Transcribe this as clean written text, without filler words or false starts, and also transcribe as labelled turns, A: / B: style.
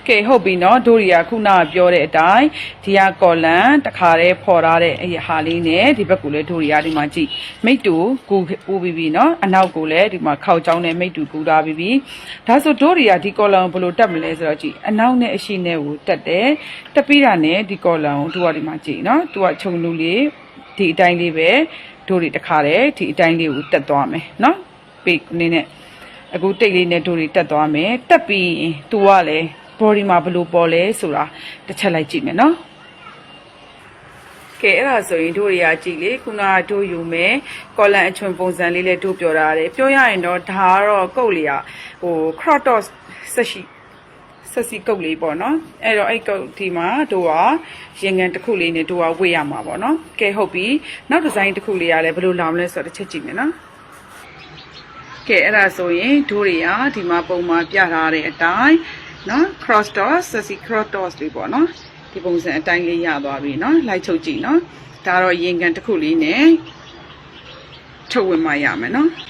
A: ကဲဟုတ်ပြီနော်တို့ရီကခုနကပြောတဲ့အတိုင်းဒီကကော်လန်တခါတည်းဖော်ထားတဲ့အဲ့ဟာလေးနဲ့ဒီဘက်ကိုလည်းတို့ရီကဒီမှာကြည့်မိတ်တူကူပြီးပြီနော်အနောက်ကိုလည်းဒီမှာခောက်ချောင်းနဲ့မိတ်တူကူထားပြီးပြီဒါဆိုတို့ရီကဒီကော်လန်ကိုဘယ်လိုတက်မလဲဆိုတော့ကြည့်အနောက်နဲ့အရှိနဲ့ကိုတက်တယ်တက်ပြီးတာနဲ့ဒီကော်လန်ကိုတို့ကဒီမှာကြည့်နော်သူကခြုံလူလေးဒီအတိုင်းလေးပဲတို့ရီတခါတည်းဒီအတိုင်းလေးကိုတက်သွားမယ်နော်ပေနေနဲ့အခုတိတ်လေးနဲ့တို့ရီတက်သွားမယ်တက်ပြီးသူကလည်း body မှာဘလို့ပေါ်လဲဆိုတာတစ်ချက်လိုက်ကြည့်မယ်နော်ကဲအဲ့ဒါဆိုရင်တို့တွေကကြည့်လေခုနကတို့ယူမယ်ကော်လန်အချွန်ပုံစံလေးလည်းတို့ပြောထားတယ်ပြောရရင်တော့ဒါကတော့ကုတ်လေးကဟို crop top ဆက်စီကုတ်လေးပေါ့နော်အဲ့တော့အဲ့ကုတ်ဒီမှာတို့ကရင်ကန်တစ်ခုလေးနဲ့တို့ကဝေ့ရမှာပေါ့နော်ကဲဟုတ်ပြီနောက်ဒီဇိုင်းတစ်ခုလေးကလည်းဘလို့လောင်လဲဆိုတော့တစ်ချက်ကြည့်မယ်နော်ကဲအဲ့ဒါဆိုရင်တို့တွေကဒီမှာပုံမှာပြထားတဲ့အတိုင်းနော် cross toss ဆက်စီ cross toss တွေပေါ့နော်ဒီပုံစံအတိုင်းလေးရသွားပြီနော်လိုက်ချုပ်ကြည့်နော်ဒါတော့ရင်ကန်တစ်ခုလေးနဲ့ထုတ်ဝင်မှရမယ်နော်